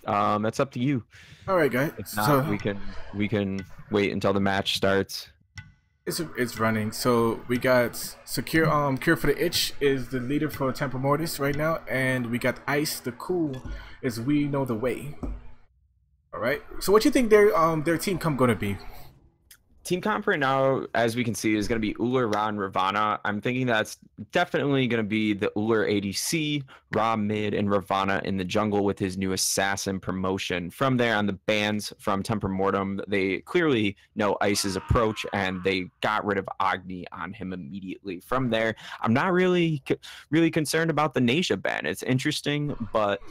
That's up to you. All right, guys. If not, So we can wait until the match starts. it's running. So we got secure. Cure for the Itch is the leader for Tempore Mortis right now, and we got Ice the Cool is We Know the Way. All right. So what you think their team come gonna be? Team comp right now, as we can see, is going to be Uller, Ra, and Ravana. I'm thinking that's definitely going to be the Uller ADC, Ra mid, and Ravana in the jungle with his new assassin promotion. From there on the bans from Tempor Mortem, they clearly know Ice's approach, and they got rid of Agni on him immediately. From there, I'm not really concerned about the Nasha ban. It's interesting, but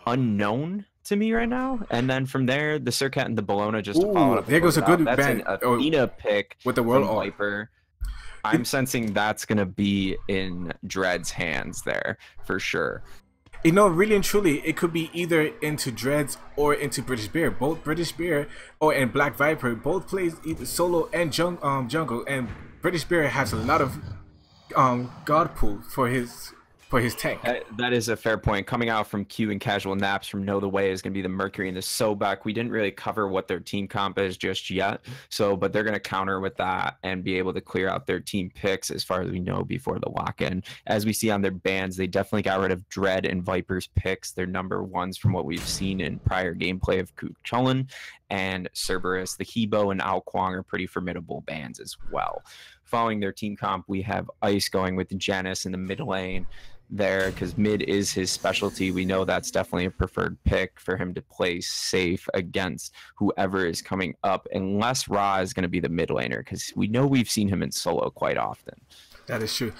unknown to me right now. And then from there, the Surcat and the Bologna just to follow it up. There goes a good that's ban. an Athena pick with the world from Viper. I'm sensing that's gonna be in Dread's hands there for sure. You know, really and truly, it could be either into Dreads or into British Bear. Both British Bear and Black Viper both plays either solo and jungle, and British Bear has a lot of god pool for his tank. That is a fair point. Coming out from Q and Casual Naps from Know the Way is going to be the Mercury and the Sobek. We didn't really cover what their team comp is just yet, but they're going to counter with that and be able to clear out their team picks as far as we know before the lock-in. As we see on their bans, they definitely got rid of Dread and Viper's picks. They're number ones from what we've seen in prior gameplay of Kuchulin and Cerberus. The Hebo and Ao Kwang are pretty formidable bans as well. Following their team comp, we have Ice going with Janus in the mid lane there because mid is his specialty. We know that's definitely a preferred pick for him to play safe against whoever is coming up, unless Ra is going to be the mid laner, because we know we've seen him in solo quite often. That is true.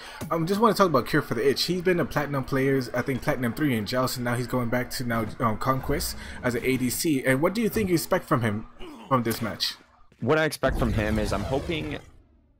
Just want to talk about Cure for the Itch. He's been a Platinum player, I think Platinum 3 in Joust, and now he's going back to Conquest as an ADC. And what do you think you expect from him from this match? What I expect from him is I'm hoping,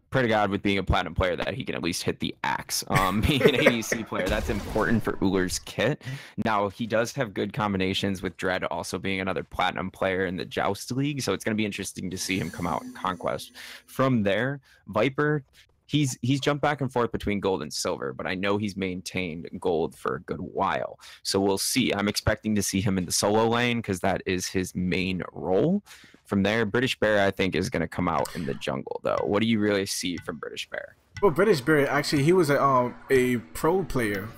pray to God, with being a Platinum player, that he can at least hit the axe. Being an ADC player, that's important for Uller's kit. Now, he does have good combinations with Dread also being another Platinum player in the Joust League, so it's going to be interesting to see him come out in Conquest. From there, Viper, he's jumped back and forth between gold and silver, but I know he's maintained gold for a good while. So we'll see. I'm expecting to see him in the solo lane because that is his main role. From there, British Bear, I think, is going to come out in the jungle, though. What do you really see from British Bear? Well, British Bear, actually, he was a pro player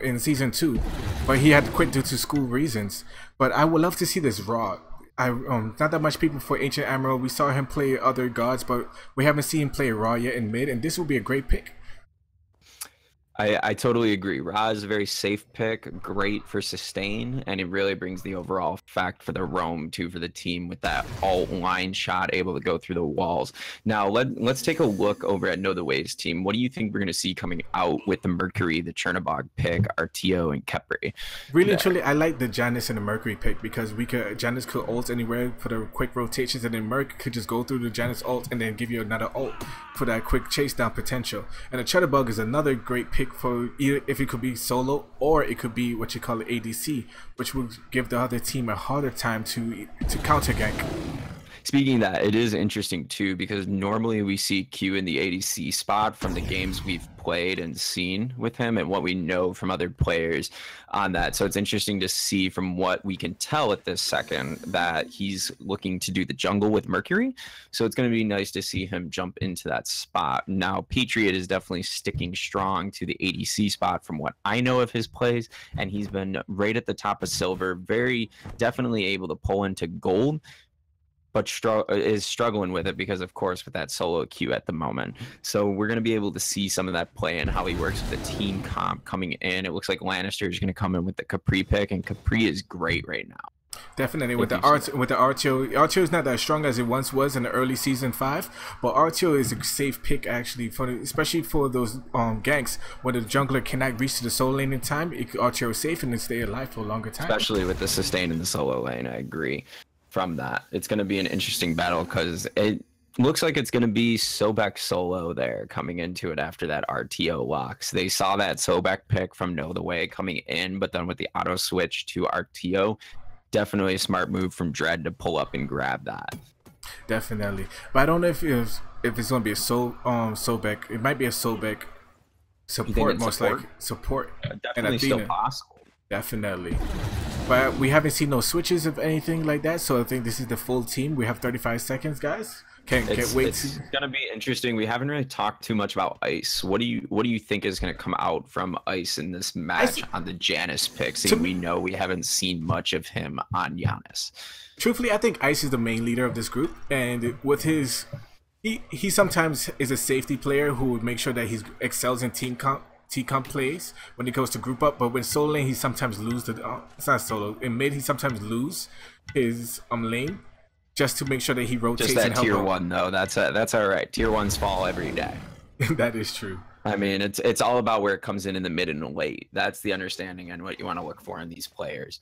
in Season 2, but he had to quit due to school reasons. But I would love to see this Raw. Not that much people for Ancient Admiral. We saw him play other gods, but we haven't seen him play Raw yet in mid, and this will be a great pick. I totally agree. Ra is a very safe pick, great for sustain, and it really brings the overall effect for the roam too for the team with that alt line shot able to go through the walls. Now let's take a look over at Know the Ways team. What do you think we're going to see coming out with the Mercury, the Chernobog pick, Artio, and Kepri? Really, truly, I like the Janus and the Mercury pick because Janus could ult anywhere for the quick rotations, and then Merc could just go through the Janus ult and then give you another ult for that quick chase down potential. And the Chernobog is another great pick for either if it could be solo or it could be what you call an ADC, which will give the other team a harder time to counter gank. Speaking of that, it is interesting too because normally we see Q in the ADC spot from the games we've played and seen with him and what we know from other players on that. So it's interesting to see from what we can tell at this second that he's looking to do the jungle with Mercury. So it's going to be nice to see him jump into that spot. Now, Patriot is definitely sticking strong to the ADC spot from what I know of his plays, and he's been right at the top of silver, very definitely able to pull into gold, but is struggling with it because, of course, with that solo queue at the moment. So we're going to be able to see some of that play and how he works with the team comp coming in. It looks like Lannister is going to come in with the Capri pick, and Capri is great right now. Definitely with the Artio. Artio is not that strong as it once was in the early season 5, but Artio is a safe pick actually especially for those ganks where the jungler cannot reach to the solo lane in time. Artio is safe and they stay alive for a longer time. Especially with the sustain in the solo lane, I agree. From that, it's going to be an interesting battle because it looks like it's going to be Sobek solo there coming into it after that RTO locks. They saw that Sobek pick from Know the Way coming in, but then with the auto switch to RTO, definitely a smart move from Dread to pull up and grab that. Definitely, but I don't know if it's going to be a Sobek. It might be a Sobek support, most likely support. Definitely still possible. Definitely. But we haven't seen no switches of anything like that, so I think this is the full team. We have 35 seconds, guys. Can't wait. It's gonna be interesting. We haven't really talked too much about Ice. What do you think is gonna come out from Ice in this match on the Janus pick? Seeing we know we haven't seen much of him on Giannis. Truthfully, I think Ice is the main leader of this group, and with his, he sometimes is a safety player who would make sure that he excels in team comp plays when it goes to group up. But when solo lane, he sometimes lose the. It's not solo. In mid, he sometimes lose his lane. Just to make sure that he rotates. Just that tier 1 though. That's all right. Tier 1s fall every day. That is true. I mean, it's all about where it comes in the mid and the late. That's the understanding and what you want to look for in these players.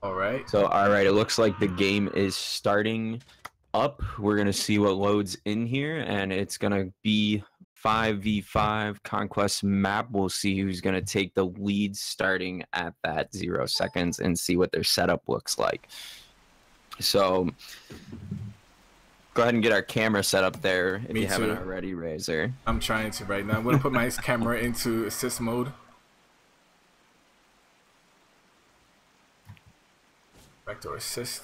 All right. So all right, it looks like the game is starting up. We're gonna see what loads in here, and it's gonna be 5v5 Conquest map. We'll see who's gonna take the lead starting at that 0 seconds and see what their setup looks like. So go ahead and get our camera set up there if you haven't already, Razor. I'm trying to right now. I'm going to put my camera into assist mode. Backdoor assist.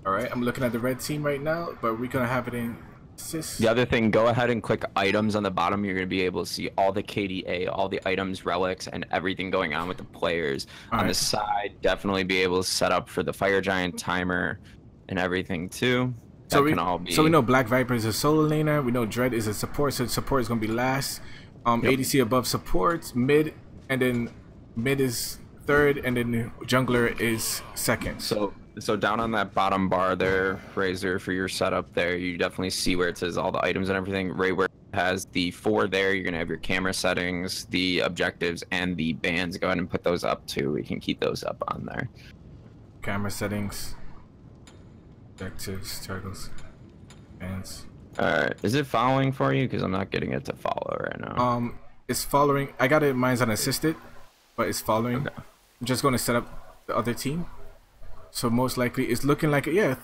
Alright, I'm looking at the red team right now, but we're going to have it in assist. The other thing, go ahead and click items on the bottom. You're going to be able to see all the KDA, all the items, relics, and everything going on with the players. On the side, definitely be able to set up for the Fire Giant timer and everything too. So we know Black Viper is a solo laner. We know Dread is a support, so support is going to be last. ADC above support, mid, and then mid is third, and then jungler is second. So down on that bottom bar there, Razor, for your setup there, you definitely see where it says all the items and everything. Right where it has the 4 there, you're going to have your camera settings, the objectives, and the bands. Go ahead and put those up too. We can keep those up on there. Camera settings, objectives, toggles, bands. Alright, is it following for you? Because I'm not getting it to follow right now. It's following. I got it, mine's unassisted, but it's following. Okay. I'm just going to set up the other team. So most likely it's looking like it, yeah.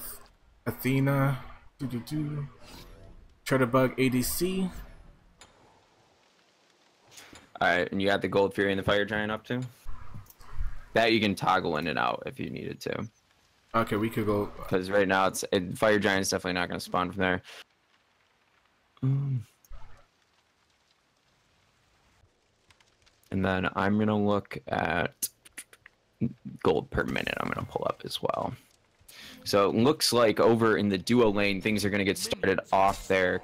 Athena, Bug ADC. Alright, and you got the Gold Fury and the Fire Giant up too? That you can toggle in and out if you needed to. Okay, we could go. Because right now Fire Giant's definitely not going to spawn from there. And then I'm going to look at gold per minute. I'm going to pull up as well. So it looks like over in the duo lane, things are going to get started off there.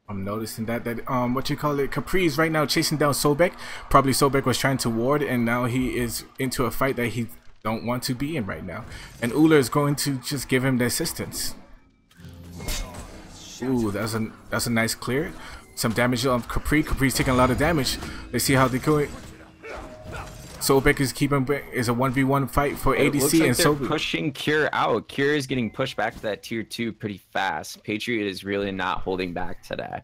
I'm noticing that what you call it, Capri's right now chasing down Sobek. Probably Sobek was trying to ward, and now he is into a fight that he don't want to be in right now. And Uller is going to just give him the assistance. Ooh, that's a nice clear. Some damage on Capri. Capri's taking a lot of damage. Let's see how they go. Sobek is is a 1v1 fight for ADC, looks like and they're pushing Cure out. Cure is getting pushed back to that tier 2 pretty fast. Patriot is really not holding back today.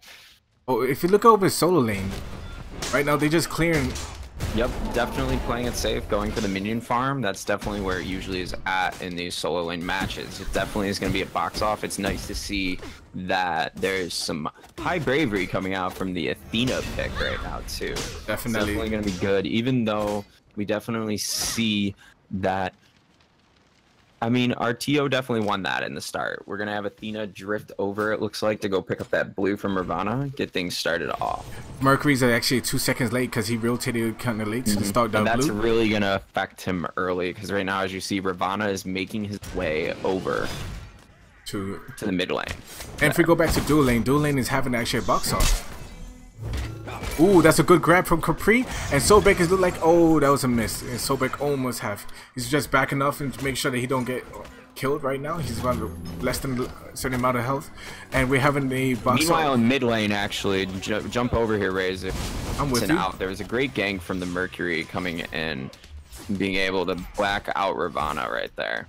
Oh, if you look over solo lane, right now they're just clearing. Yep, definitely playing it safe, going for the minion farm. That's definitely where it usually is at in these solo lane matches. It definitely is going to be a box off. It's nice to see that there's some high bravery coming out from the Athena pick right now too. Definitely. It's definitely going to be good, even though we definitely see that. I mean, RTO definitely won that in the start. We're going to have Athena drift over, it looks like, to go pick up that blue from Ravana, get things started off. Mercury's actually 2 seconds late because he rotated kind of late to start down blue. And that's really going to affect him early because right now, as you see, Ravana is making his way over to the mid lane. And if we go back to dual lane is having actually a box off. Ooh, that's a good grab from Capri, and Sobek is look like, oh, that was a miss. And Sobek almost have. He's just backing off and to make sure that he don't get killed right now. He's about less than a certain amount of health, and we're having a box. Meanwhile, in mid lane, actually, jump over here, Razor. I'm with you. Out. There was a great gank from the Mercury coming in, being able to black out Ravana right there.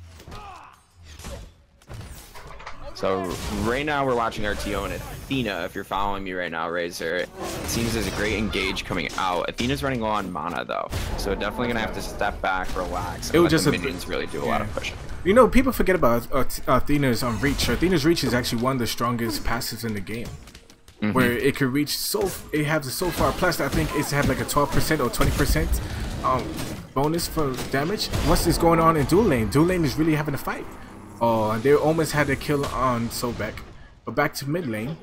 So right now we're watching RTO and Athena. If you're following me right now, Razor, it seems there's a great engage coming out. Athena's running low on mana though, so definitely gonna have to step back, relax, and let the minions really do a lot of pushing. You know, people forget about Athena's reach. Athena's reach is actually one of the strongest passives in the game. where it could reach it has so far. Plus, I think it's had like a 12% or 20% bonus for damage. What's this going on in dual lane? Dual lane is really having a fight. Oh, they almost had a kill on Sobek. But back to mid lane.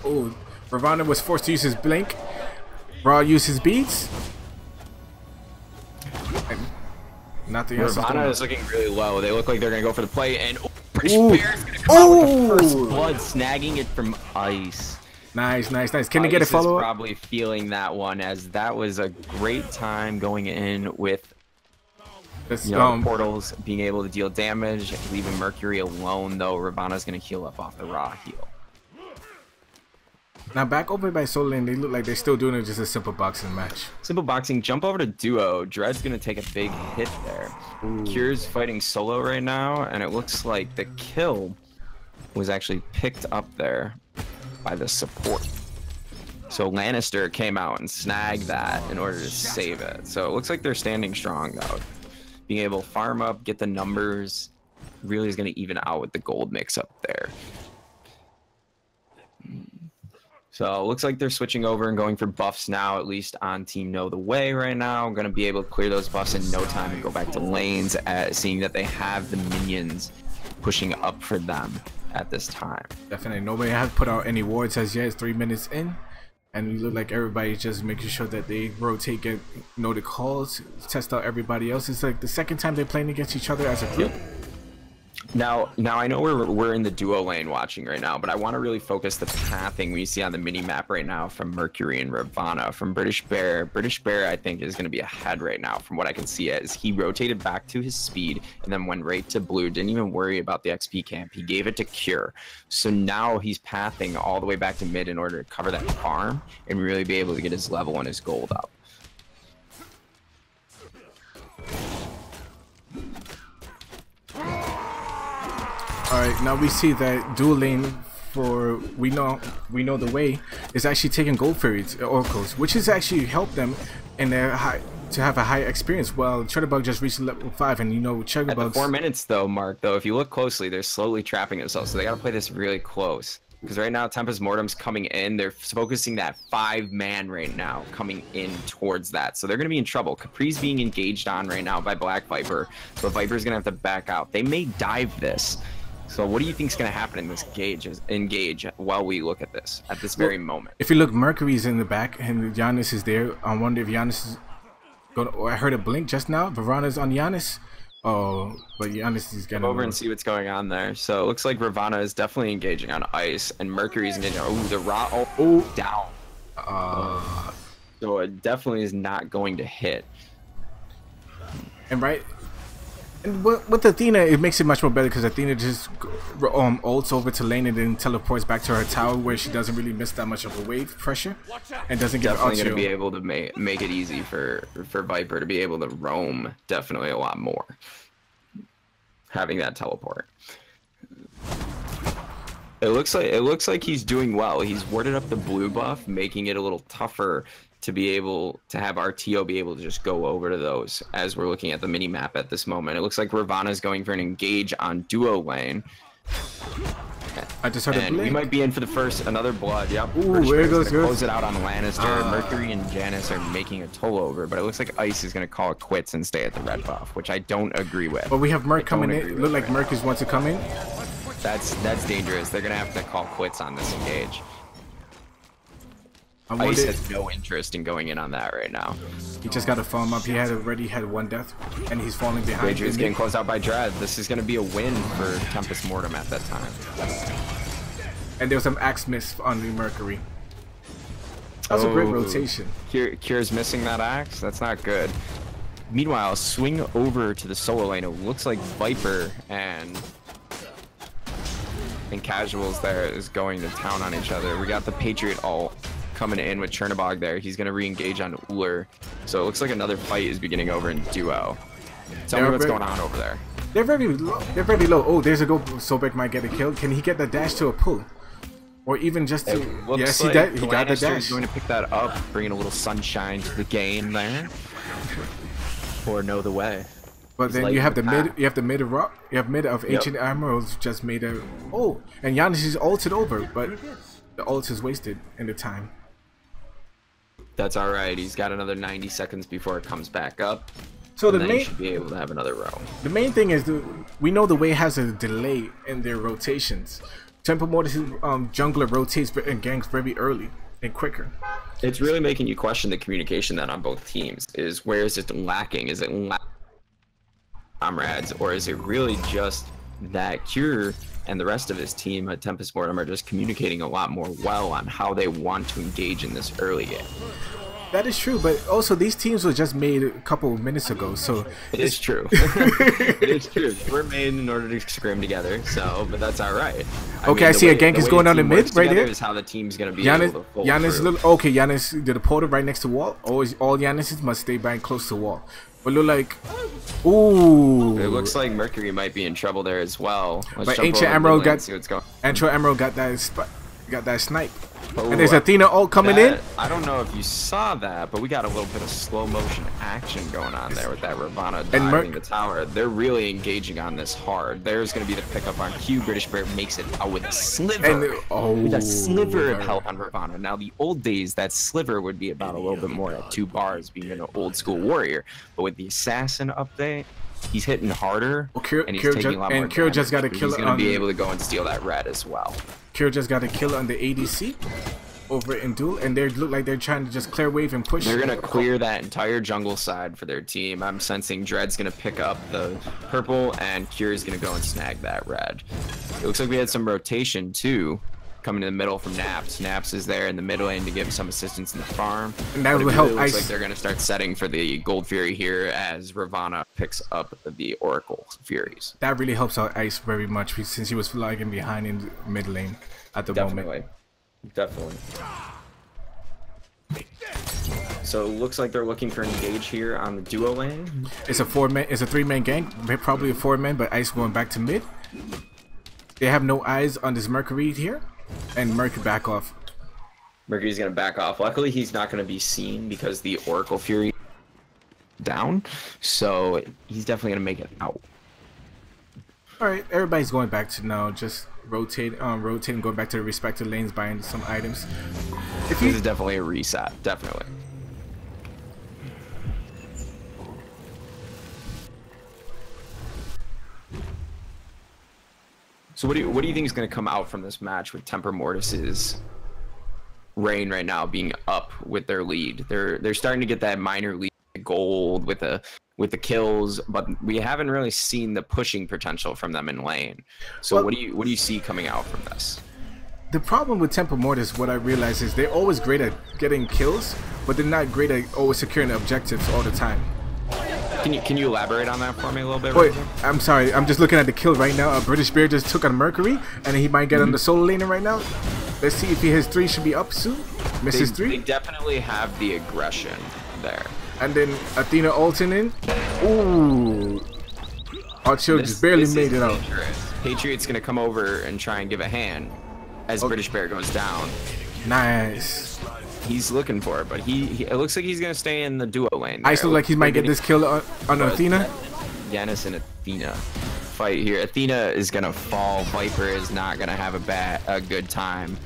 Oh, Ravana was forced to use his blink. Raw used his beads. And nothing else. Ravana is looking really low. They look like they're gonna go for the play, and British Bear's gonna come out with the first blood, snagging it from Ice. Nice. Can they get a follow-up? Probably feeling that one, as that was a great time going in with portals being able to deal damage, leaving Mercury alone. Though Ravana's gonna heal up off the raw heal. Now back over by solo lane, they look like they're still doing it just a simple boxing match. Simple boxing, jump over to duo. Dread's gonna take a big hit there. Cure's fighting solo right now, and it looks like the kill was actually picked up there by the support. So Lannister came out and snagged that in order to save it. So it looks like they're standing strong though. Being able to farm up, get the numbers, really is gonna even out with the gold mix up there. So it looks like they're switching over and going for buffs now, at least on Team Know the Way right now. Going to be able to clear those buffs in no time and go back to lanes, seeing that they have the minions pushing up for them at this time. Definitely. Nobody has put out any wards as yet. It's 3 minutes in. And you look like everybody's just making sure that they rotate, get know the calls, test out everybody else. It's like the second time they're playing against each other as a group. Now I know we're in the duo lane watching right now, but I want to really focus the pathing we see on the mini map right now from Mercury and Ravana. From British Bear, I think is going to be ahead right now from what I can see, as he rotated back to his speed and then went right to blue. Didn't even worry about the XP camp. He gave it to Cure. So now he's pathing all the way back to mid in order to cover that farm and really be able to get his level and his gold up. Alright, now we see that dual lane for we know the way is actually taking gold fairies oracles, which has actually helped them in their to have a high experience. Well, Chugabug just reached level 5, and Chugabug. At the 4 minutes though, Mark, though, if you look closely, they're slowly trapping themselves, so they gotta play this really close. Because right now, Tempest Mortem's coming in. They're focusing that 5-man right now, coming in towards that. So they're going to be in trouble. Capri's being engaged on right now by Black Viper, but Viper's going to have to back out. They may dive this. So what do you think is going to happen in this engage while we look at this at this very moment? If you look, Mercury's in the back and Giannis is there. I wonder if Giannis is going to... I heard a blink just now. Varana's on Giannis. Oh, but Giannis is getting over and see what's going on there. So it looks like Ravana is definitely engaging on Ice, and Mercury's engaging. Oh, the raw. Oh, down. So it definitely is not going to hit. And with Athena, it makes it much more better because Athena just ults over to lane and then teleports back to her tower, where she doesn't really miss that much of a wave pressure and doesn't get definitely going to be able to make it easy for Viper to be able to roam definitely a lot more, having that teleport. It looks like he's doing well. He's warded up the blue buff, making it a little tougher to be able to have RTO be able to just go over to those as we're looking at the mini map at this moment. It looks like Ravana's going for an engage on duo lane. I just heard a blink. We might be in for the first another blood. Yep. Ooh, where goes close it out on Lannister. Mercury and Janice are making a toll over, but it looks like Ice is going to call it quits and stay at the red buff, which I don't agree with. But we have Merc coming in. Look like Merc wants to come in. That's dangerous. They're going to have to call quits on this engage. Ice has no interest in going in on that right now. He just got to farm up. He had already had 1 death, and he's falling behind. Rager is getting closed out by Dread. This is going to be a win for Tempest Mortem at that time. And there was some axe miss on the Mercury. That was a great rotation. Cure's missing that axe. That's not good. Meanwhile, swing over to the solo lane. It looks like Viper and Casuals there is going to town on each other. We got the Patriot ult coming in with Chernobog there. He's going to re-engage on Uller. So it looks like another fight is beginning over in duo. Tell me what's going on over there. They're very low. They're very low. Oh, there's a go. Sobek might get a kill. Can he get the dash to a pull? Or even just to... Yes, he got the dash. He's going to pick that up, bringing a little sunshine to the game there. Or Know the Way. But then you have the mid. You have the mid of rock. You have mid of ancient armor who's just made a. Oh, and Giannis is ulted over, but The ult is wasted in the time. That's all right. He's got another 90 seconds before it comes back up. So and the then main he should be able to have another row. The main thing is we know the wave has a delay in their rotations. Tempore Mortis' jungler rotates and ganks very early and quicker. It's really making you question the communication then on both teams. Is where is it lacking? Is it comrades, or is it really just that Cure and the rest of his team at Tempest Mortem are just communicating a lot more well on how they want to engage in this early game? That is true, but also these teams were just made a couple of minutes ago, so it is true. It is true. We're made in order to scrim together, so but that's all right. I see a gank is going on the mid right there. Is how the team's gonna be able to fold Giannis, okay, Giannis did a portal right next to wall. Always, all Giannis must stay back close to wall. But look like, ooh. It looks like Mercury might be in trouble there as well. But Ancient Emerald got that snipe. Oh, and there's Athena ult coming in. I don't know if you saw that, but we got a little bit of slow motion action going on there with that Ravana diving the tower. They're really engaging on this hard. There's going to be the pickup on Q. British Bear makes it out with a sliver. With a sliver of health on Ravana. Now, the old days, that sliver would be about a little bit more at 2 bars, being an old school warrior. But with the assassin update, he's hitting harder, and he's taking a lot more damage. Cure just got a kill. He's going to be able to go and steal that red as well. Cure just got a kill on the ADC over in duel, and they look like they're trying to just clear wave and push. They're gonna clear that entire jungle side for their team. I'm sensing Dread's gonna pick up the purple, and Cure's gonna go and snag that red. It looks like we had some rotation too, coming in the middle from Naps. Naps is there in the middle lane to give some assistance in the farm. And that will help Ice. Looks like they're gonna start setting for the Gold Fury here as Ravana picks up the Oracle Furies. That really helps out Ice very much since he was lagging behind in the mid lane at the moment. Definitely. So it looks like they're looking for engage here on the duo lane. It's a 3-man gank, probably a 4-man, but Ice going back to mid. They have no eyes on this Mercury here, and Mercury back off. Mercury's gonna back off. Luckily, he's not gonna be seen because the Oracle Fury down, so he's definitely gonna make it out. All right, everybody's going back to now just rotating, going back to their respective lanes, buying some items. This is definitely a reset, definitely. So what do you think is going to come out from this match with Tempore Mortis's reign right now being up with their lead? They're starting to get that minor lead gold with the kills, but we haven't really seen the pushing potential from them in lane. So what do you see coming out from this? The problem with Tempore Mortis, what I realize is they're always great at getting kills, but they're not great at always securing objectives all the time. Can you elaborate on that for me a little bit? Wait, I'm sorry. I'm just looking at the kill right now. British Bear just took on Mercury, and he might get on the solo laner right now. Let's see if his 3 should be up soon. Misses 3. They definitely have the aggression there. And then Athena ulting in. Ooh. Archil just barely made it out. Patriot's gonna come over and try and give a hand as British Bear goes down. Nice. He's looking for it, but it looks like he's gonna stay in the duo lane. I still like he might get this kill on Athena. Giannis and Athena fight here. Athena is gonna fall. Viper is not gonna have a good time.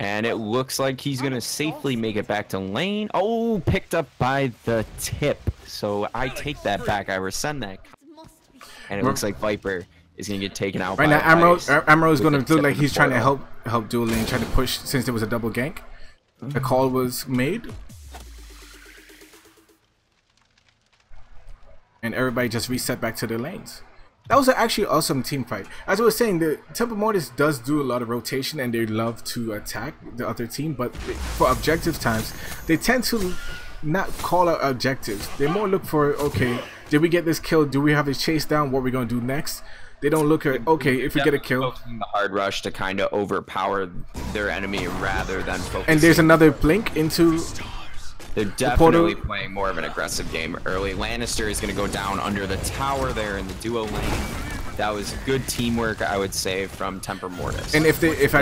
And it looks like he's gonna safely make it back to lane. Oh, picked up by the tip. So I take that back. I rescind that. And it looks like Viper is gonna get taken out. Right now, Amro is gonna look like he's trying to help dual lane, trying to push since there was a double gank. The call was made, and everybody just reset back to their lanes. That was actually an awesome team fight. As I was saying, the Tempore Mortis does do a lot of rotation, and they love to attack the other team. But for objective times, they tend to not call out objectives. They more look for, okay, did we get this kill? Do we have this chase down? What are we gonna do next? They don't look at, okay, if we get a kill. The hard rush to kind of overpower their enemy rather than focusing. And there's another blink into. They're definitely playing more of an aggressive game early. Lannister is going to go down under the tower there in the duo lane. That was good teamwork, I would say, from Tempore Mortis. And I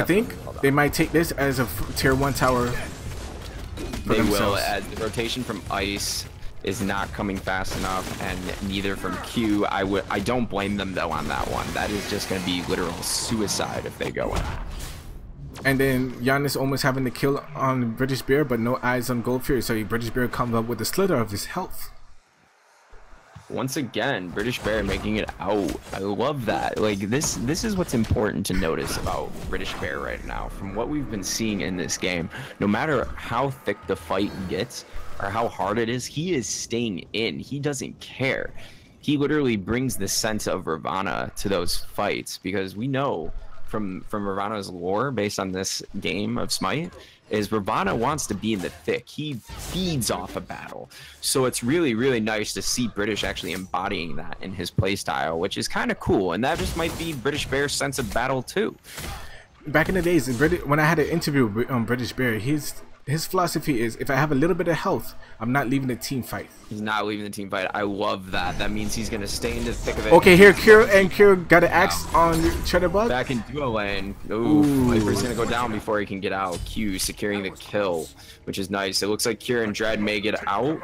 think they might take this as a tier 1 tower. They will, as the rotation from Ice is not coming fast enough, and neither from Q. I don't blame them though on that one. That is just going to be literal suicide if they go in. And then Giannis almost having the kill on British Bear, but no eyes on Gold Fury. So British Bear comes up with a slither of his health. Once again, British Bear making it out. I love that. Like this is what's important to notice about British Bear right now. From what we've been seeing in this game, no matter how thick the fight gets or how hard it is, he is staying in. He doesn't care. He literally brings the sense of Ravana to those fights, because we know from Ravana's lore, based on this game of Smite, is Ravana wants to be in the thick. He feeds off a battle. So it's really, really nice to see British actually embodying that in his playstyle, which is kind of cool. And that just might be British Bear's sense of battle too. Back in the days, when I had an interview with British Bear, his philosophy is, if I have a little bit of health, I'm not leaving the team fight. He's not leaving the team fight. I love that. That means he's going to stay in the thick of it. Okay, here Kira got an axe on Shutterbug. Back in duo lane. Ooh, Viper's going to go down before he can get out. Q securing the kill, which is nice. It looks like Kira and Dread may get out.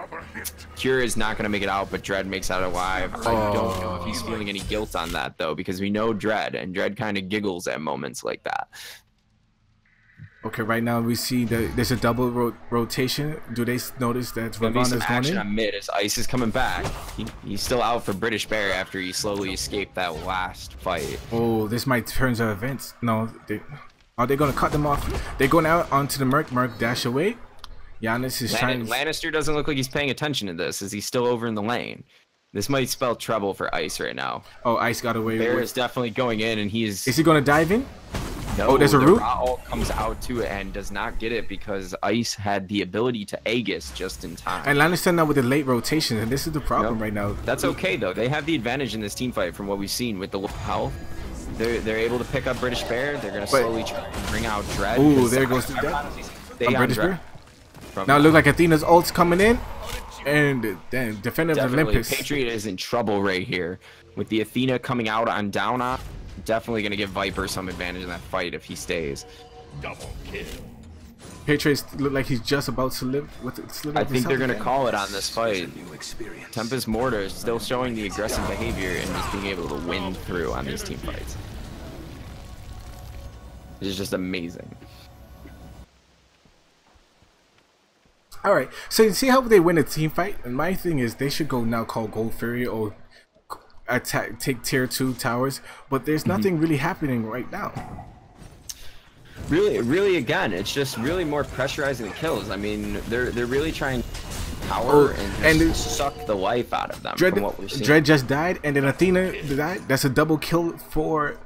Kira is not going to make it out, but Dread makes it out alive. I don't know if he's feeling any guilt on that, though, because we know Dread, and Dread kind of giggles at moments like that. Okay, right now we see that there's a double rotation. Do they notice that Ravana's going in? On mid as Ice is coming back. He's still out for British Bear after he slowly escaped that last fight. Oh, this might turn to events. No, are they going to cut them off? They're going out onto the Merc. Merc dash away. Giannis is trying. Lannister doesn't look like he's paying attention to this, as he's still over in the lane. This might spell trouble for Ice right now. Oh, Ice got away. Bear is definitely going in, and he's... Is he going to dive in? No, oh, there's a root? Ult comes out to it and does not get it because Ice had the ability to Aegis just in time. And Lannister now with the late rotation, and this is the problem right now. That's okay, though. They have the advantage in this team fight from what we've seen with the low health. They're able to pick up British Bear. They're going to slowly try and bring out Dread. Ooh, there goes the death. British Bear. Now it looks like Athena's ult's coming in. And then Defender of Olympus. Patriot is in trouble right here. With the Athena coming out on down on. Definitely going to give Viper some advantage in that fight if he stays. Double kill. Patriots look like he's just about to live with it. I think they're going to call it on this fight. Tempest Mortis still showing the aggressive behavior and just being able to win through on these team fights. It's just amazing. All right, so you see how they win a team fight? And my thing is, they should go now call Gold Fury or take tier 2 towers, but there's nothing really happening right now. Really, again, it's just really more pressurizing the kills. I mean, they're really trying power and just suck the life out of them. Dread, from what we're seeing. Dread just died, and then Athena died. That's a double kill for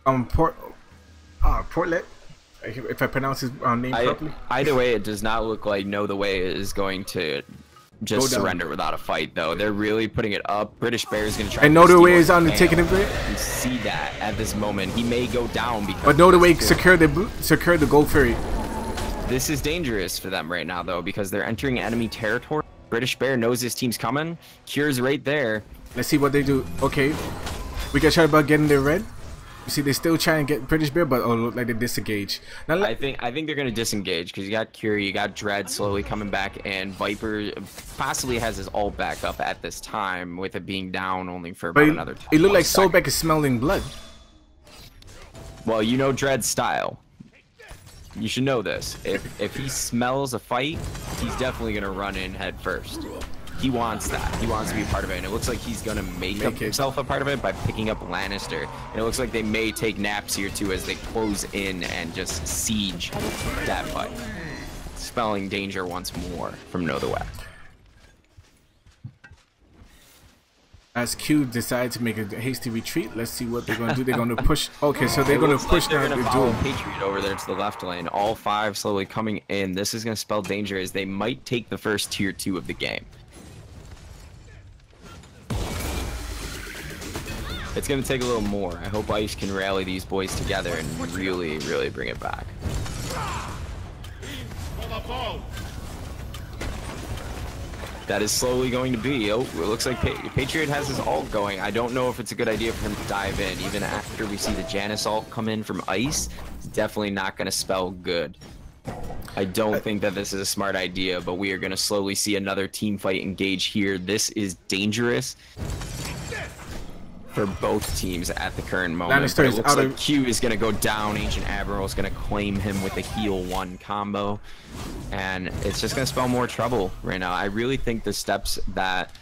Portlet. If I pronounce his name properly. Either way, it does not look like No The Way is going to just surrender without a fight, though. They're really putting it up. British Bear is going to try. And No The Way is on the taking it. You see that at this moment, he may go down because. But No The Way secured the Gold Fury. This is dangerous for them right now, though, because they're entering enemy territory. British Bear knows his team's coming. Cure's right there. Let's see what they do. Okay, we got shot about getting their red. You see, they still trying to get British Bear, but look like they disengage. Now, I think they're gonna disengage because you got Curie, you got Dread slowly coming back, and Viper possibly has his ult back up at this time with it being down only for about another. It looked like Soulbeck is smelling blood. Well, you know Dread's style. You should know this. If he smells a fight, he's definitely gonna run in head first. He wants that. He wants to be a part of it, and it looks like he's gonna make himself a part of it by picking up Lannister. And it looks like they may take naps here too as they close in and just siege that fight, spelling danger once more from No The Way. As Q decides to make a hasty retreat, let's see what they're gonna do. They're gonna push. Okay, so they're gonna push down the duel. Patriot over there to the left lane. All 5 slowly coming in. This is gonna spell danger as they might take the first tier 2 of the game. It's going to take a little more. I hope Ice can rally these boys together and really, really bring it back. That is slowly going to be. Oh, it looks like Patriot has his ult going. I don't know if it's a good idea for him to dive in. Even after we see the Janus ult come in from Ice, it's definitely not going to spell good. I don't think that this is a smart idea, but we are going to slowly see another team fight engage here. This is dangerous for both teams at the current moment. Lannister is looks like Q is going to go down. Ancient Admiral is going to claim him with the heal 1 combo, and it's just going to spell more trouble right now. I really think the steps that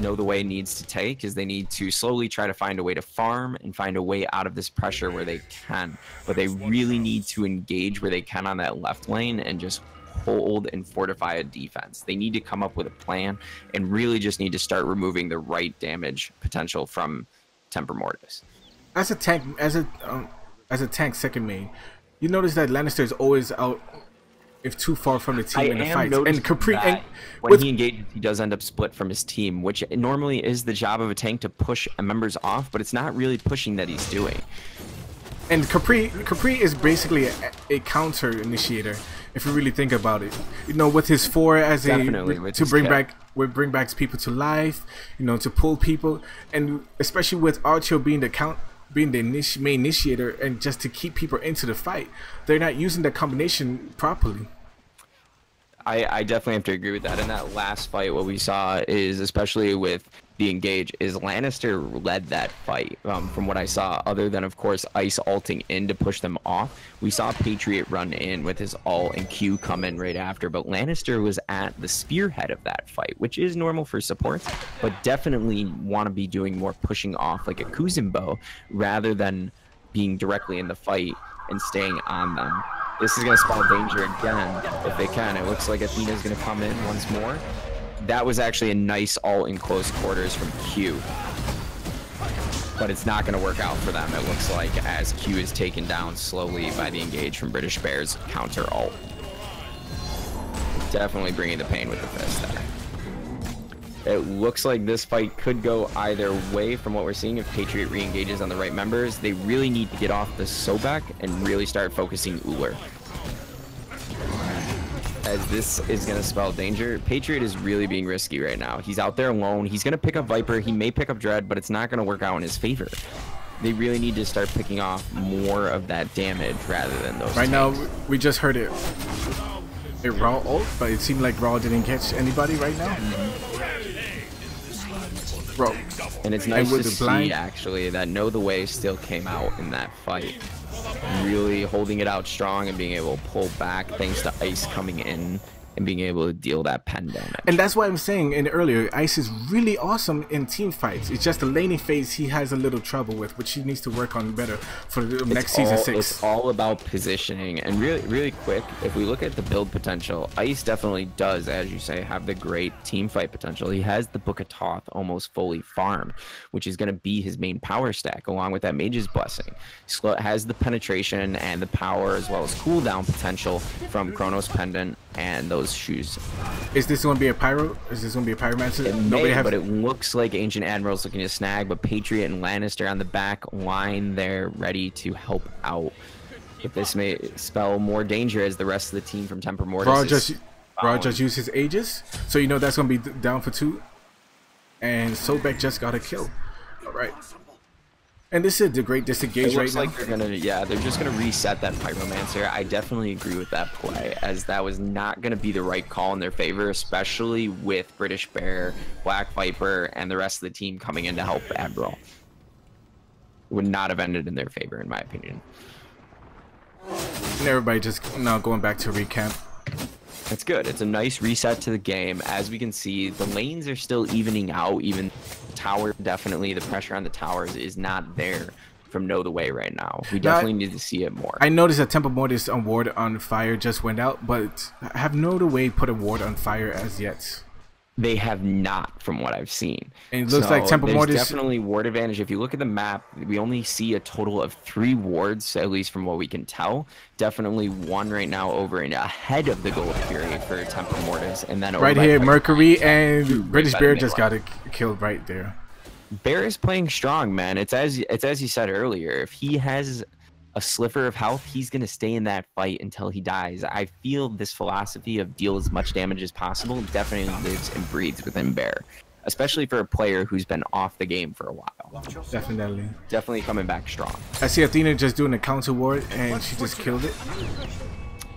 Know the Way needs to take is they need to slowly try to find a way to farm and find a way out of this pressure where they can, but they really need to engage where they can on that left lane and just hold and fortify a defense. They need to come up with a plan and really just need to start removing the right damage potential from Tempore Mortis. As a tank second main, you notice that Lannister is always out if too far from the team in the fights. And Capri, when he engages, he does end up split from his team, which normally is the job of a tank to push members off, but it's not really pushing that he's doing. And Capri is basically a counter initiator, if you really think about it. You know, with his 4 as to bring back people to life, you know, to pull people, and especially with Archer being the main initiator and just to keep people into the fight, they're not using that combination properly. I definitely have to agree with that. In that last fight, what we saw is, especially with the engage, is Lannister led that fight. From what I saw, other than of course Ice ulting in to push them off, we saw Patriot run in with his ult and Q come in right after, but Lannister was at the spearhead of that fight, which is normal for supports, but definitely want to be doing more pushing off like a Kuzumbo rather than being directly in the fight and staying on them. This is going to spell danger again if they can. It looks like Athena's going to come in once more. That was actually a nice ult in close quarters from Q. But it's not going to work out for them, it looks like, as Q is taken down slowly by the engage from British Bear's counter ult. Definitely bringing the pain with the fist there. It looks like this fight could go either way from what we're seeing if Patriot re-engages on the right members. They really need to get off the Sobek and really start focusing Uller, as this is going to spell danger. Patriot is really being risky right now. He's out there alone. He's going to pick up Viper. He may pick up Dread, but it's not going to work out in his favor. They really need to start picking off more of that damage rather than those Right tanks. now, we just heard it. A Raw ult, but it seemed like Raw didn't catch anybody right now. Bro. And it's nice to see, actually, that Know the Way still came out in that fight. Really holding it out strong and being able to pull back thanks to Ice coming in and being able to deal that pen damage. And that's why I'm saying in earlier, Ice is really awesome in team fights. It's just the laning phase he has a little trouble with, which he needs to work on better for the next season 6. It's all about positioning. And really quick, if we look at the build potential, Ice definitely does, as you say, have the great team fight potential. He has the Book of Thoth almost fully farmed, which is going to be his main power stack along with that Mage's Blessing. He has the penetration and the power as well as cooldown potential from Chronos Pendant and those shoes. Is this going to be a pyro? Is this going to be a pyromancer? But it looks like Ancient Admiral's looking to snag, but Patriot and Lannister on the back line there ready to help out. If this may spell more danger as the rest of the team from Tempore Mortis Raw just used his Aegis, so you know that's going to be down for 2. And Sobek just got a kill. Alright. And this is the great disengage right now. It looks like they're just gonna reset that Pyromancer. I definitely agree with that play, as that was not gonna be the right call in their favor, especially with British Bear, Black Viper, and the rest of the team coming in to help Admiral. It would not have ended in their favor, in my opinion. And everybody just now going back to recamp. It's good. It's a nice reset to the game. As we can see, the lanes are still evening out. Even tower, definitely the pressure on the towers is not there from Know the Way right now. We definitely need to see it more. I noticed that Tempore Mortis ward on fire just went out, but I have Know the Way put a ward on fire as yet. They have not, from what I've seen. And it looks like Tempore Mortis definitely ward advantage. If you look at the map, we only see a total of 3 wards, at least from what we can tell. Definitely 1 right now over and ahead of the Gold Fury for Tempore Mortis, and then right here, Mercury and British Bear just got killed right there. Bear is playing strong, man. It's as you said earlier. If he has a sliver of health, he's going to stay in that fight until he dies. I feel this philosophy of deal as much damage as possible definitely lives and breathes within Bear, especially for a player who's been off the game for a while. Definitely coming back strong. I see Athena just doing a counter ward and she just killed it.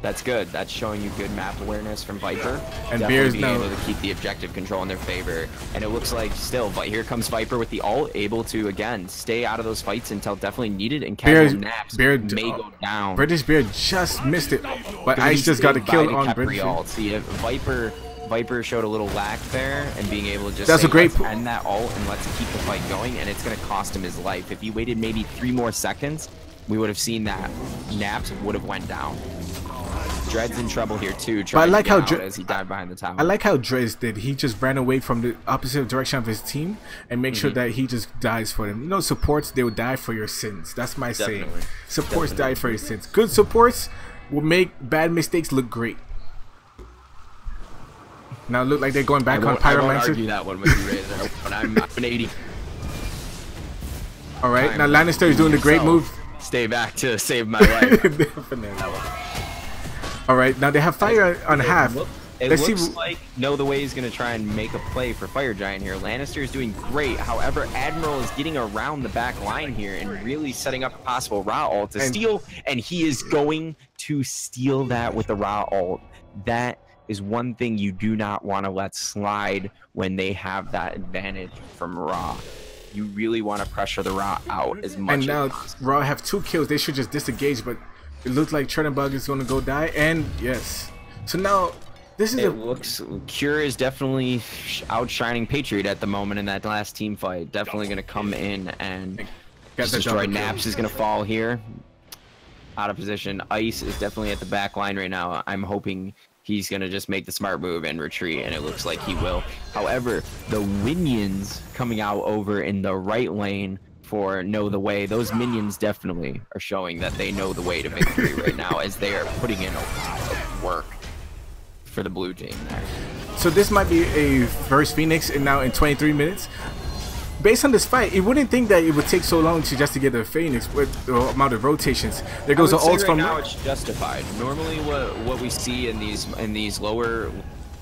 That's good. That's showing you good map awareness from Viper. And Definitely Beer's being now able to keep the objective control in their favor. And it looks like still, but here comes Viper with the ult, able to again stay out of those fights until definitely needed. And casual naps may go down. British Beer just missed it, but Ice just got a kill on British Beer. See, Viper showed a little lack there, and being able to just that's say, a great end that ult and let's keep the fight going, and it's going to cost him his life. If he waited maybe 3 more seconds, we would have seen that Naps would have went down. Dread's in trouble here too. But I like how as he died behind the tower. I like how Drez did. He just ran away from the opposite direction of his team and make sure that he just dies for them. You know, supports, they will die for your sins. That's my saying. Supports die for your sins. Good supports will make bad mistakes look great. Now look like they're going back on Pyromancer. I won't argue that one with you, Razor, but I'm an 80. All right, now Lannister is doing the great move. Stay back to save my life. All right, now they have fire on half. It looks like Know the Way is going to try and make a play for Fire Giant here. Lannister is doing great. However, Admiral is getting around the back line here and really setting up a possible Ra ult to steal. And he is going to steal that with the Ra ult. That is one thing you do not want to let slide when they have that advantage from Ra. You really want to pressure the Ra out as much as possible. And now Ra have 2 kills. They should just disengage, but it looks like Chernobog is going to go die. And yes. So now this is looks Cure is definitely outshining Patriot at the moment in that last team fight. Definitely going to come in and just destroy. Naps is going to fall here. Out of position. Ice is definitely at the back line right now. I'm hoping he's going to just make the smart move and retreat, and it looks like he will. However, the minions coming out over in the right lane for Know the Way, those minions definitely are showing that they know the way to victory right now, as they are putting in a lot of work for the blue team there. So this might be a first Phoenix now in 23 minutes. Based on this fight, you wouldn't think that it would take so long to get the Phoenix with the amount of rotations. There goes the ults from now. It's justified. Normally, what we see in these lower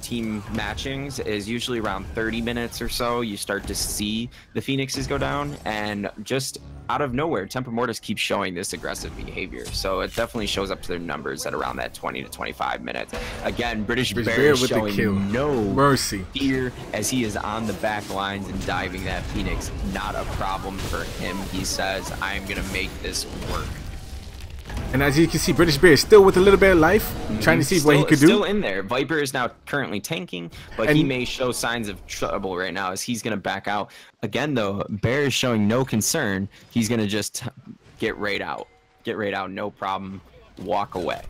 team matchings is usually around 30 minutes or so. You start to see the Phoenixes go down, and just out of nowhere, Tempore Mortis keeps showing this aggressive behavior. So it definitely shows up to their numbers at around that 20 to 25 minutes. Again, British Bear is showing no mercy fear as he is on the back lines and diving that Phoenix. Not a problem for him. He says, I'm going to make this work. And as you can see, British Bear is still with a little bit of life, trying to see what he could do. Still in there. Viper is now currently tanking, but he may show signs of trouble right now as he's going to back out. Again, though, Bear is showing no concern. He's going to just get right out. Get right out, no problem. Walk away.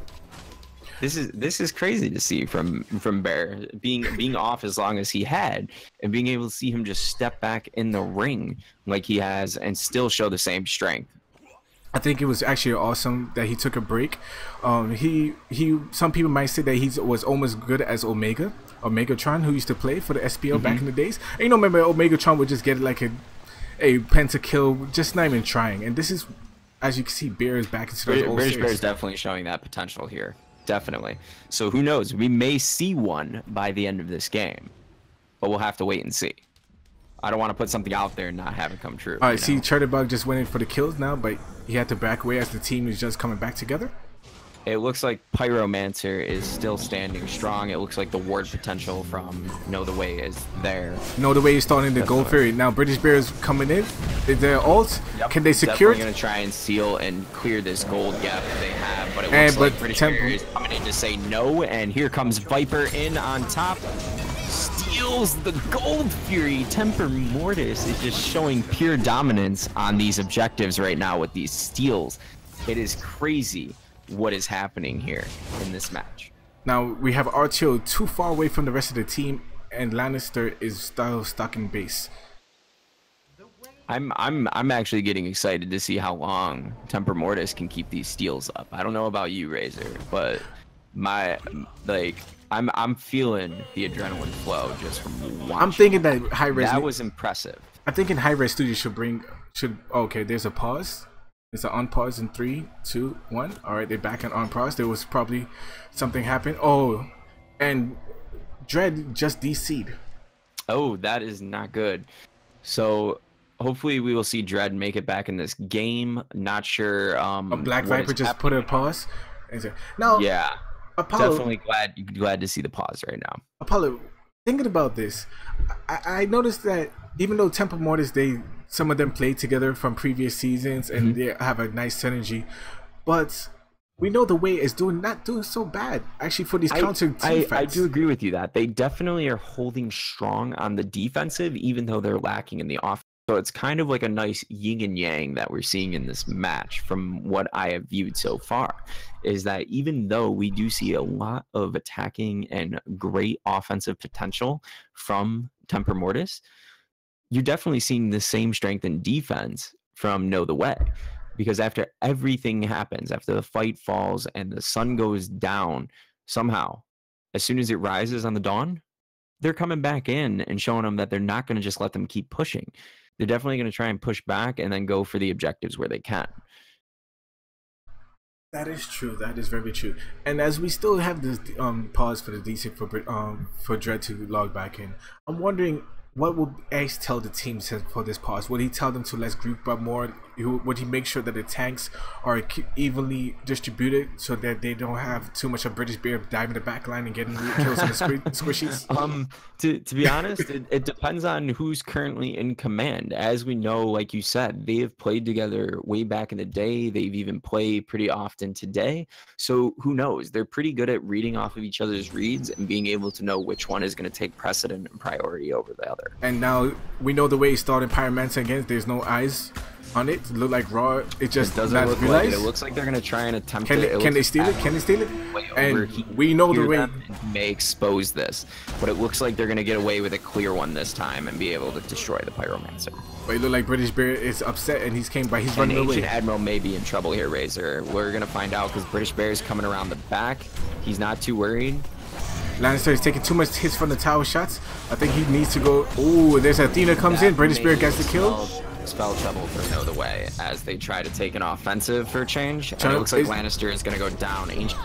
This is crazy to see from Bear being off as long as he had, and being able to see him just step back in the ring like he has and still show the same strength. I think it was actually awesome that he took a break. Some people might say that he was almost good as Omegatron, who used to play for the SPL back in the days. And you know, remember Omegatron would just get like a pentakill, just not even trying. And this is, as you can see, Bear is back into those old British Bear is definitely showing that potential here, definitely. So who knows? We may see one by the end of this game, but we'll have to wait and see. I don't want to put something out there and not have it come true. All right, see, Chernobog just went in for the kills now, but he had to back away as the team is just coming back together. It looks like Pyromancer is still standing strong. It looks like the ward potential from Know the Way is there. Know the Way is starting the Gold Fury. Now British Bear is coming in. Is there ult? Yep. Can they secure it? Definitely going to try and seal and clear this gold gap that they have. But it looks like British Bear is coming in to say no. And here comes Viper in on top. Steals the Gold Fury. Tempore Mortis is just showing pure dominance on these objectives right now with these steals. It is crazy what is happening here in this match. Now we have RTO too far away from the rest of the team, and Lannister is still stuck in base. I'm actually getting excited to see how long Tempore Mortis can keep these steals up. I don't know about you, Razor, but I'm feeling the adrenaline flow just from watching. I'm thinking that high res. That was impressive. I think in high res studio should. Okay, there's a pause. It's an unpause in 3, 2, 1. All right, they're back on pause. There was probably something happened. Oh, and Dread just DC'd. Oh, that is not good. So hopefully we will see Dread make it back in this game. Not sure. Black Viper just put a pause. No. Yeah. Apollo, definitely glad to see the pause right now. Apollo, thinking about this, I noticed that even though Temple Mortis, some of them played together from previous seasons and they have a nice synergy, but we know the way is not doing so bad actually for these counter team fights. I do agree with you that they definitely are holding strong on the defensive, even though they're lacking in the offense. So it's kind of like a nice yin and yang that we're seeing in this match from what I have viewed so far, is that even though we do see a lot of attacking and great offensive potential from Tempore Mortis, you're definitely seeing the same strength in defense from Know the Way. Because after everything happens, after the fight falls and the sun goes down, somehow, as soon as it rises on the dawn, they're coming back in and showing them that they're not going to just let them keep pushing. They're definitely going to try and push back and then go for the objectives where they can. That is true. That is very true. And as we still have this pause for the DC for Dread to log back in, I'm wondering, what will Ace tell the teams for this pause? Would he tell them to let's group up more? Would he make sure that the tanks are evenly distributed so that they don't have too much of British Bear diving the back line and getting kills on the squishies? To be honest, it depends on who's currently in command. As we know, like you said, they have played together way back in the day. They've even played pretty often today. So who knows? They're pretty good at reading off of each other's reads and being able to know which one is going to take precedent and priority over the other. And now we know the way he started Pyromancer against. There's no eyes on it. It look like raw. It just doesn't look like it. It looks like they're gonna try and attempt it. Can they steal it? Can they steal it? And we know the way may expose this, but it looks like they're gonna get away with a clear one this time and be able to destroy the Pyromancer. But it look like British Bear is upset and he's running away. Ancient Admiral may be in trouble here, Razor. We're gonna find out because British Bear is coming around the back. He's not too worried. Lannister is taking too much hits from the tower shots. I think he needs to go. Oh, there's Athena comes in. British Bear gets the kill. Spell trouble for Know the Way as they try to take an offensive for a change. And it looks like Lannister is going to go down. Ancient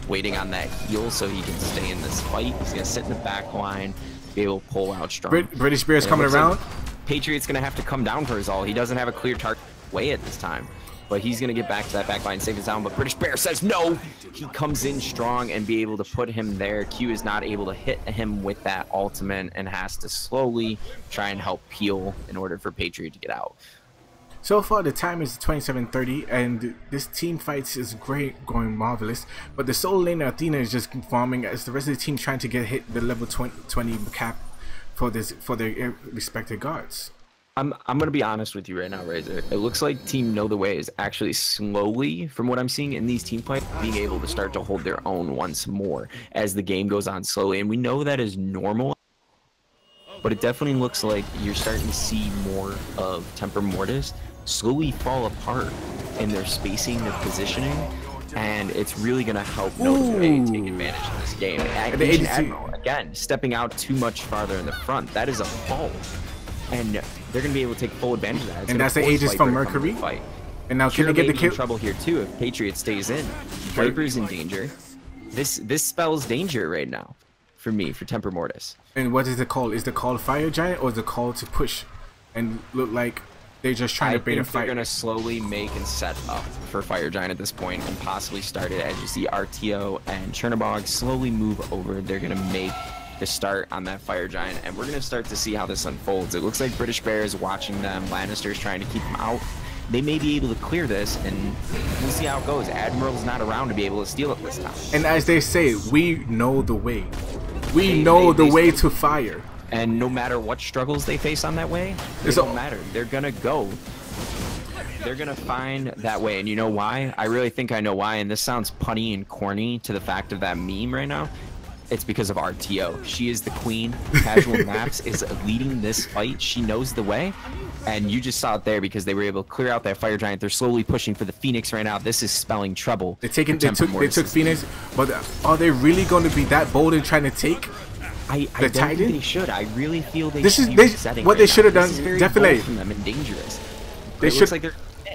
waiting on that heal so he can stay in this fight. He's going to sit in the back line, be able to pull out strong. British Bear is coming around. Like Patriot's going to have to come down for his ult. He doesn't have a clear target way at this time. But he's going to get back to that back line, save his down. But British Bear says no. He comes in strong and be able to put him there. Q is not able to hit him with that ultimate and has to slowly try and help peel in order for Patriot to get out. So far, the time is 27:30, and this team fights is great, going marvelous. But the solo laner Athena is just farming as the rest of the team trying to hit the level 20 cap for their respective guards. I'm gonna be honest with you right now, Razor. It looks like Team Know the Way is actually slowly, from what I'm seeing in these team fights, being able to start to hold their own once more as the game goes on slowly. And we know that is normal, but it definitely looks like you're starting to see more of Tempore Mortis slowly fall apart in their spacing, their positioning, and it's really gonna help Know the Way take advantage of this game. And the Admiral, again, stepping out too much farther in the front. That is a fault. And they're going to be able to take full advantage of that. It's and that's the Aegis from Mercury. And now can they get the kill? In trouble here too if Patriot stays in. Viper's in danger. This spells danger right now for me, for Tempore Mortis. And what is the call? Is the call Fire Giant or is the call to push? And look like they're just trying to bait a fight. They're going to slowly make and set up for Fire Giant at this point and possibly start it as you see RTO and Chernobog slowly move over. They're going to make to start on that Fire Giant, and we're going to start to see how this unfolds. It looks like British Bear is watching them. Lannister's trying to keep them out. They may be able to clear this, and we'll see how it goes. Admiral's not around to be able to steal it this time. And as they say, we know the way. We know the way to fire. And no matter what struggles they face on that way, it don't matter. They're going to go. They're going to find that way. And you know why? I really think I know why, and this sounds punny and corny to the fact of that meme right now. It's because of RTO. She is the queen. Casual Maps is leading this fight. She knows the way. And you just saw it there because they were able to clear out that Fire Giant. They're slowly pushing for the Phoenix right now. This is spelling trouble. They took Phoenix, but are they really going to be that bold in trying to take I don't think they should. I really feel they this should is be resetting what right they should have done. This is very Definitely bold from them and dangerous. They should. Like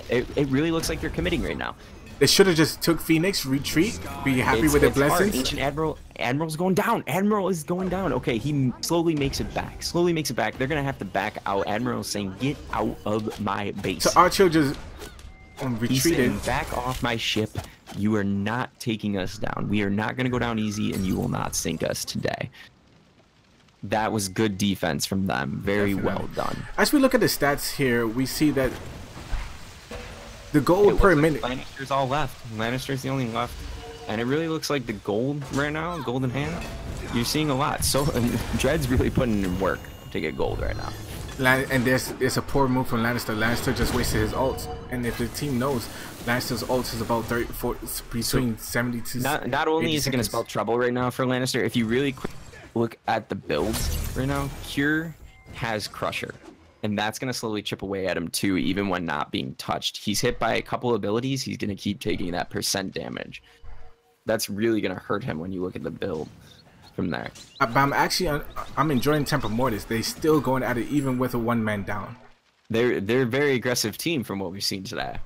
it really looks like they're committing right now. They should have just took Phoenix, retreat, be happy with their blessings. Ancient Admiral's going down. Admiral is going down. Okay, he slowly makes it back. Slowly makes it back. They're gonna have to back out. Admiral's saying, "Get out of my base." So Archer just He's saying, retreated. back off my ship. You are not taking us down. We are not going to go down easy, and you will not sink us today. That was good defense from them. Very well done. As we look at the stats here, we see that the gold per minute. Lannister's all left. Lannister's the only left. And it really looks like the gold right now, gold in hand, you're seeing a lot. So Dread's really putting in work to get gold right now. And there's a poor move from Lannister. Lannister just wasted his ult. And if the team knows, Lannister's ult is about 34, between 70 to not only is it going to spell trouble right now for Lannister, if you really look at the builds right now, Cure has Crusher. And that's going to slowly chip away at him too, even when not being touched. He's hit by a couple abilities. He's going to keep taking that % damage. That's really going to hurt him when you look at the build from there. But I'm enjoying Tempore Mortis. They still going at it even with a one-man down. They're a very aggressive team from what we've seen today.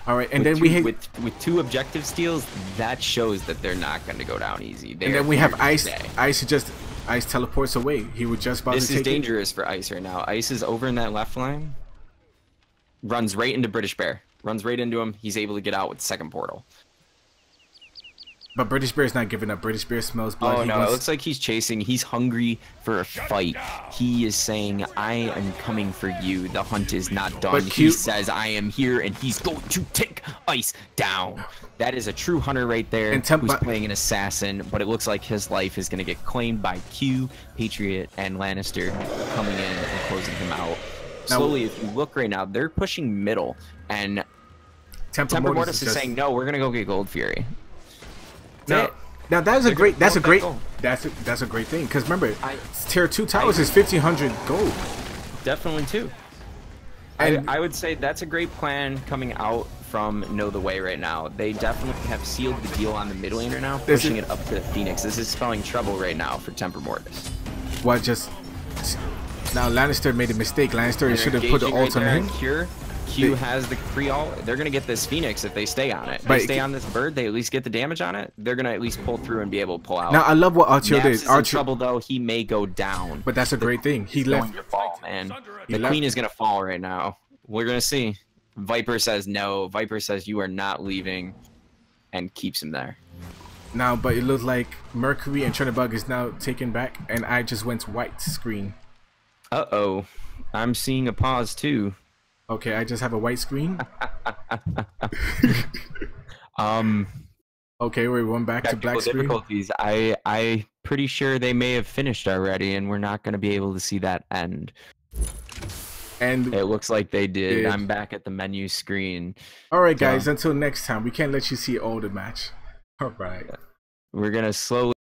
All right, and then we hit with 2 objective steals. That shows that they're not going to go down easy. And then we have Ice. Ice teleports away. He was just about to take it. This is dangerous for Ice right now. Ice is over in that left line. Runs right into British Bear. Runs right into him. He's able to get out with the second portal. But British Bear's not giving up. British Bear smells blood. Oh no, it looks like he's chasing. He's hungry for a fight. He is saying, I am coming for you. The hunt is not done. He says, I am here, and he's going to take Ice down. That is a true hunter right there, who's playing an assassin, but it looks like his life is going to get claimed by Q, Patriot, and Lannister coming in and closing him out. Slowly, if you look right now, they're pushing middle, and Tempore Mortis is saying, no, we're going to go get Gold Fury. Now that's a great thing, because remember, tier 2 towers is 1,500 gold. Definitely too. And I would say that's a great plan coming out from Know the Way right now. They definitely have sealed the deal on the mid laner now, pushing it up to Phoenix. This is spelling trouble right now for Tempore Mortis. What just now? Lannister made a mistake. Lannister should have put the ult on him. Q has the pre-ult. They're gonna get this Phoenix if they stay on it. If they stay on this bird, they at least get the damage on it. They're gonna at least pull through and be able to pull out. Now I love what Archer did. Archer in trouble though. He may go down. But that's a great thing. He left. Going to fall, man. The queen is gonna fall right now. We're gonna see. Viper says no. Viper says you are not leaving, and keeps him there. Now, but it looks like Mercury and Chernobog is now taken back, and I just went white screen. Uh-oh. I'm seeing a pause too. Okay, I just have a white screen. Okay, we went back to black screen. Difficulties. I pretty sure they may have finished already, and we're not going to be able to see that end. And it looks like they did. I'm back at the menu screen. All right, guys. Until next time, we can't let you see all the match. All right. We're gonna slowly.